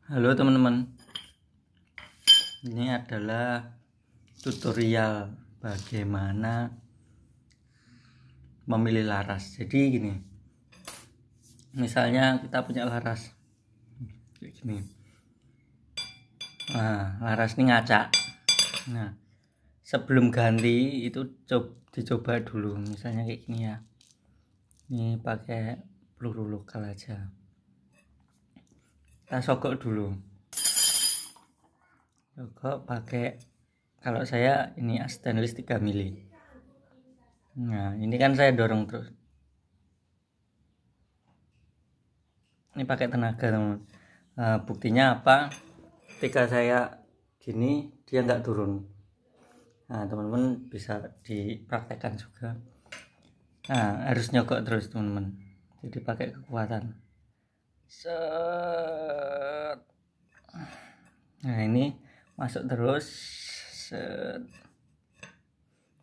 Halo teman-teman, ini adalah tutorial bagaimana memilih laras. Jadi gini, misalnya kita punya laras kayak gini. Nah, laras ini ngacak. Nah, sebelum ganti itu dicoba dulu, misalnya kayak gini ya. Ini pakai peluru lokal aja. Kita sogok dulu. Sogok pakai, kalau saya ini stainless 3 mili. Nah, ini kan saya dorong terus. Ini pakai tenaga, teman. Buktinya apa? Ketika saya gini, dia nggak turun. Nah, teman-teman bisa dipraktekkan juga. Nah, harus nyogok terus, teman-teman. Jadi pakai kekuatan. Set. Nah, ini masuk terus. Set.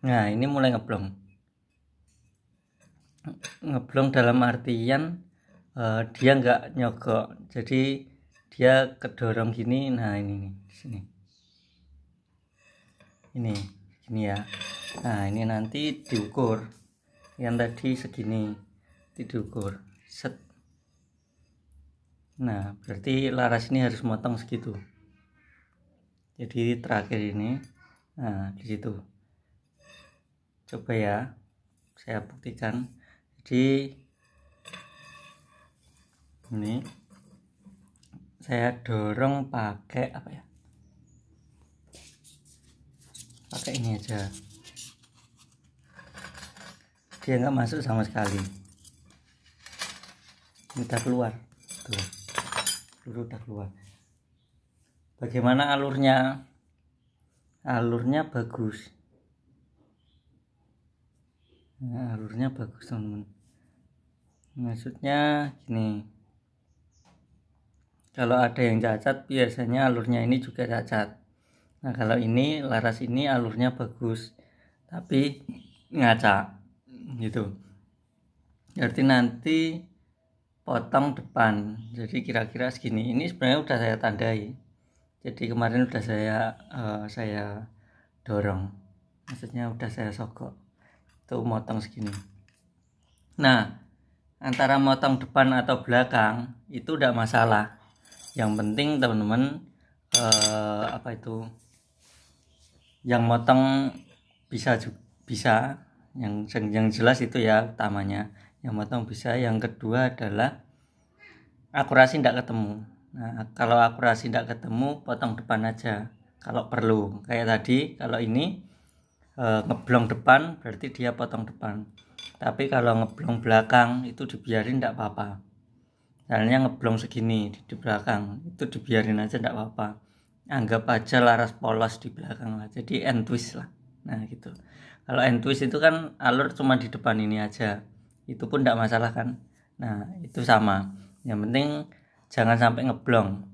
Nah, ini mulai ngeblong. Ngeblong dalam artian dia nggak nyogok, jadi dia kedorong gini. Nah, ini nih, sini. Ini ya. Nah, ini nanti diukur. Yang tadi segini diukur. Set. Nah, berarti laras ini harus motong segitu. Jadi terakhir ini, nah di situ. Coba ya, saya buktikan. Jadi ini saya dorong pakai apa ya? Pakai ini aja. Dia nggak masuk sama sekali. Ini udah keluar. Tuh. Peluru udah keluar. Bagaimana alurnya? Alurnya bagus. Nah, alurnya bagus, teman-teman. Maksudnya gini. Kalau ada yang cacat, biasanya alurnya ini juga cacat. Nah, kalau ini laras ini alurnya bagus, tapi ngacak gitu. Berarti nanti potong depan. Jadi kira-kira segini. Ini sebenarnya udah saya tandai. Jadi kemarin udah saya dorong. Maksudnya udah saya sogok. Itu motong segini. Nah, antara motong depan atau belakang itu udah masalah. Yang penting teman-teman apa itu? Yang motong bisa yang jelas itu ya utamanya. Yang motong bisa. Yang kedua adalah akurasi tidak ketemu. Nah, kalau akurasi tidak ketemu, potong depan aja kalau perlu. Kayak tadi, kalau ini ngeblong depan, berarti dia potong depan. Tapi kalau ngeblong belakang itu dibiarin tidak apa-apa. Misalnya ngeblong segini di belakang, itu dibiarin aja tidak apa-apa. Anggap aja laras polos di belakang lah. Jadi end twist lah. Nah gitu. Kalau end twist itu kan alur cuma di depan ini aja. Itu pun tidak masalah kan. Nah itu sama. Yang penting jangan sampai ngeblong.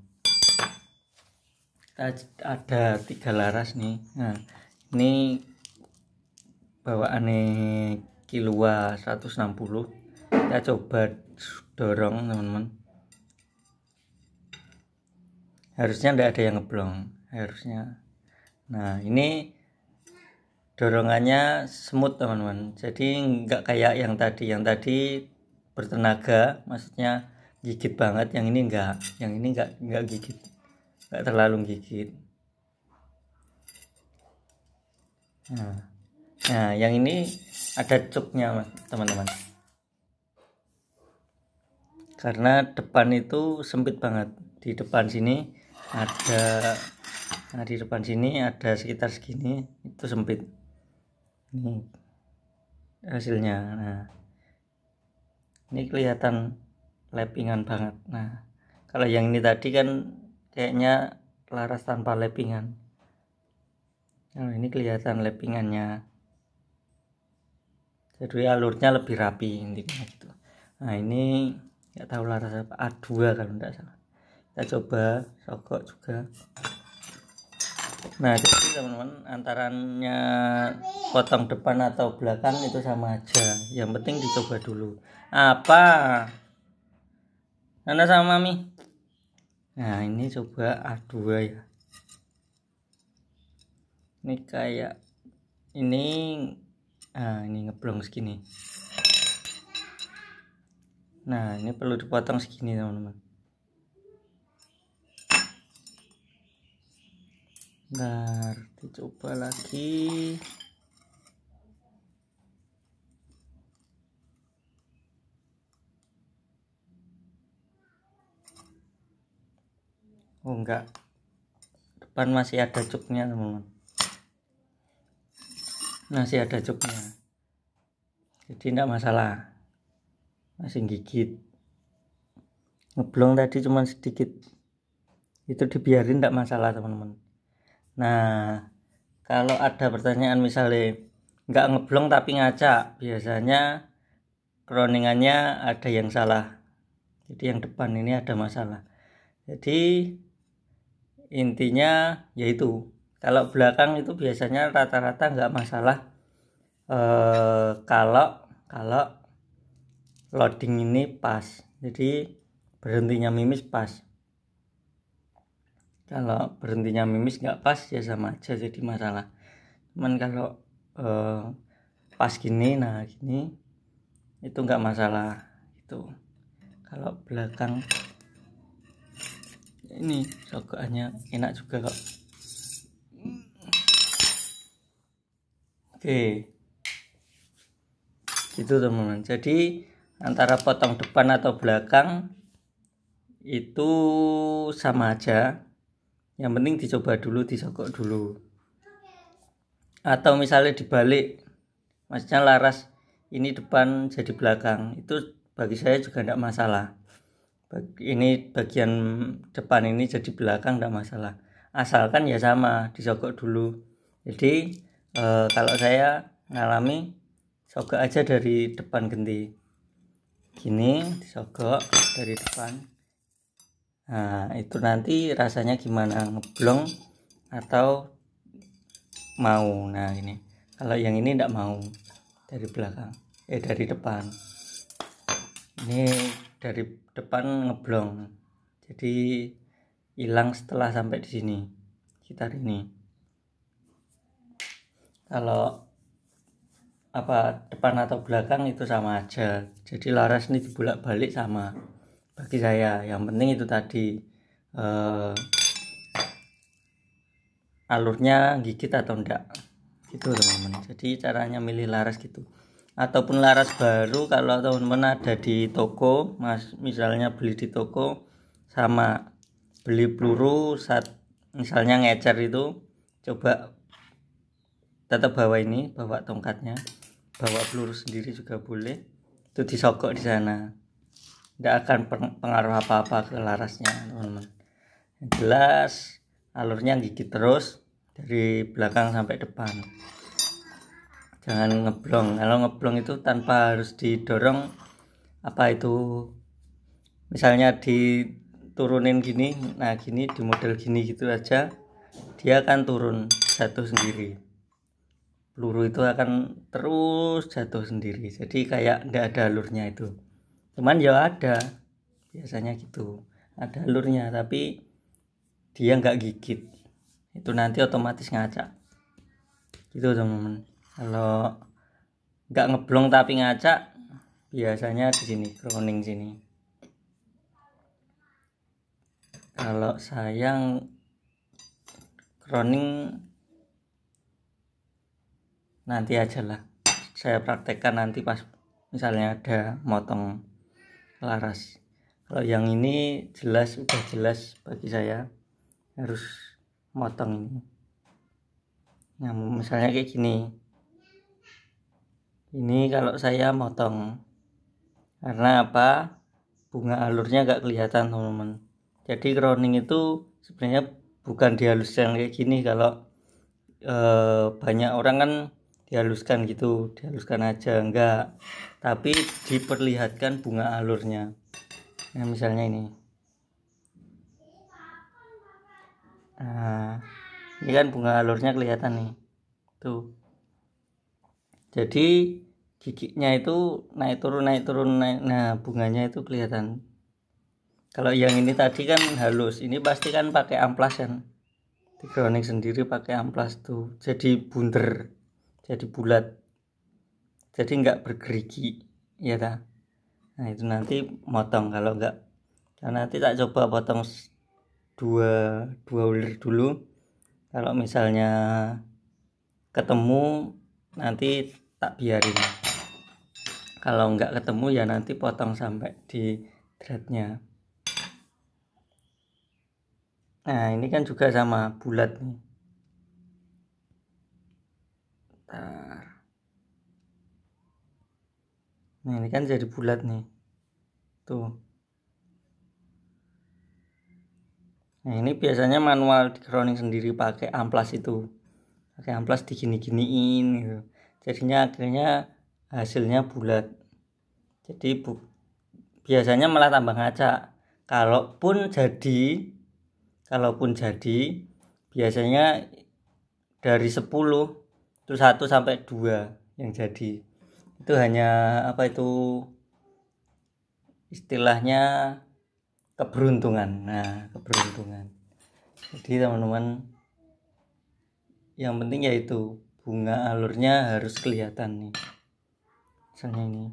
Ada 3 laras nih. Nah ini bawaannya Kilua 160. Kita coba dorong, teman-teman. Harusnya tidak ada yang ngeblong, harusnya. Nah ini dorongannya smooth, teman-teman. Jadi nggak kayak yang tadi bertenaga, maksudnya gigit banget. Yang ini nggak gigit, nggak terlalu gigit. Nah yang ini ada cuknya, teman-teman. Karena depan itu sempit banget. Di depan sini ada, nah di depan sini ada sekitar segini, itu sempit. Ini hasilnya. Nah ini kelihatan lepingan banget. Nah kalau yang ini tadi kan kayaknya laras tanpa lepingan. Nah ini kelihatan lepingannya. Jadi alurnya lebih rapi intinya gitu. Nah ini nggak tahu laras apa, A2 kalau tidak salah. Kita coba sogok juga. Nah jadi teman-teman, antaranya potong depan atau belakang itu sama aja. Yang penting dicoba dulu. Apa? Nana sama Mami? Nah ini coba A2 ya, ini kayak ini ini ngeblong segini. Nah ini perlu dipotong segini teman-teman. Bentar, dicoba lagi. Oh enggak, depan masih ada cuknya teman-teman, masih ada cuknya, jadi enggak masalah, masih gigit. Ngeblong tadi cuma sedikit, itu dibiarin enggak masalah teman-teman. Nah kalau ada pertanyaan misalnya enggak ngeblong tapi ngacak, biasanya croningannya ada yang salah, jadi yang depan ini ada masalah. Jadi intinya yaitu kalau belakang itu biasanya rata-rata nggak masalah. Kalau loading ini pas, jadi berhentinya mimis pas. Kalau berhentinya mimis nggak pas ya sama aja jadi masalah. Cuman kalau pas gini, nah gini itu nggak masalah itu. Kalau belakang ini sogokannya enak juga kok. Oke, gitu teman-teman. Jadi antara potong depan atau belakang itu sama aja. Yang penting dicoba dulu, disogok dulu. Atau misalnya dibalik, maksudnya laras ini depan jadi belakang, itu bagi saya juga tidak masalah. Ini bagian depan ini jadi belakang tidak masalah, asalkan ya sama disogok dulu. Jadi kalau saya ngalami sogok aja dari depan genti gini, disogok dari depan. Nah itu nanti rasanya gimana, ngeblong atau mau. Nah ini kalau yang ini tidak mau, dari belakang dari depan, ini dari depan ngeblong, jadi hilang setelah sampai di sini sekitar ini. Kalau depan atau belakang itu sama aja, jadi laras ini dibolak-balik sama bagi saya. Yang penting itu tadi alurnya gigit atau enggak gitu teman-teman. Jadi caranya milih laras gitu. Ataupun laras baru kalau teman-teman ada di toko, misalnya beli di toko, sama beli peluru saat misalnya ngecer itu, coba tetap bawa tongkatnya, bawa peluru sendiri juga boleh, itu disogok di sana, tidak akan pengaruh apa-apa ke larasnya teman-teman. Yang jelas alurnya gigit terus dari belakang sampai depan, jangan ngeblong. Kalau ngeblong itu tanpa harus didorong, misalnya diturunin gini, nah gini di model gini gitu aja, dia akan turun jatuh sendiri, peluru itu akan terus jatuh sendiri, jadi kayak nggak ada alurnya itu. Cuman ya ada, biasanya gitu, ada alurnya tapi dia nggak gigit, itu nanti otomatis ngacak gitu teman-teman. Kalau nggak ngeblong tapi ngacak, biasanya di sini crowning sini. Kalau sayang crowning nanti aja lah, saya praktekkan nanti pas misalnya ada motong laras. Kalau yang ini udah jelas bagi saya harus motong ini. Nah misalnya kayak gini, ini kalau saya motong karena bunga alurnya gak kelihatan teman-teman. Jadi crowning itu sebenarnya bukan dihaluskan kayak gini. Kalau banyak orang kan dihaluskan gitu, dihaluskan aja, enggak, tapi diperlihatkan bunga alurnya. Nah misalnya ini, nah ini kan bunga alurnya kelihatan nih tuh, jadi giginya itu naik turun, nah bunganya itu kelihatan. Kalau yang ini tadi kan halus, ini pasti kan pakai amplas kan, di grounding sendiri pakai amplas tuh, jadi bunder, jadi bulat, jadi nggak bergerigi ya ta. Nah itu nanti motong, kalau nggak, nanti tak coba potong dua ulir dulu. Kalau misalnya ketemu nanti tak biarin, kalau nggak ketemu ya nanti potong sampai di threadnya. Nah ini kan juga sama bulat nih. Nah ini kan jadi bulat nih tuh. Nah ini biasanya manual di grounding sendiri pakai amplas itu, pakai amplas digini-giniin gitu. Jadinya akhirnya hasilnya bulat. Jadi biasanya malah tambah ngaca. Kalaupun jadi biasanya dari 10 itu 1 sampai 2 yang jadi. Itu hanya istilahnya keberuntungan. Nah, keberuntungan. Jadi teman-teman, yang penting yaitu bunga alurnya harus kelihatan nih. Misalnya ini.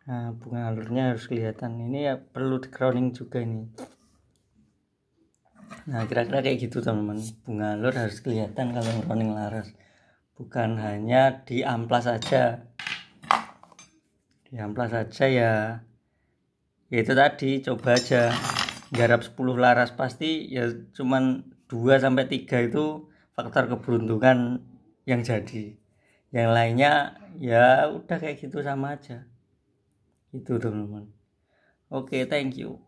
Nah, bunga alurnya harus kelihatan. Ini ya perlu di grounding juga ini. Nah, kira-kira kayak gitu teman-teman. Bunga alur harus kelihatan kalau grounding laras. Bukan hanya di amplas saja. Di amplas saja ya itu tadi, coba aja garap 10 laras pasti ya cuman 2 sampai 3 itu faktor keberuntungan yang jadi. Yang lainnya ya udah kayak gitu sama aja. Itu teman-teman. Oke, thank you.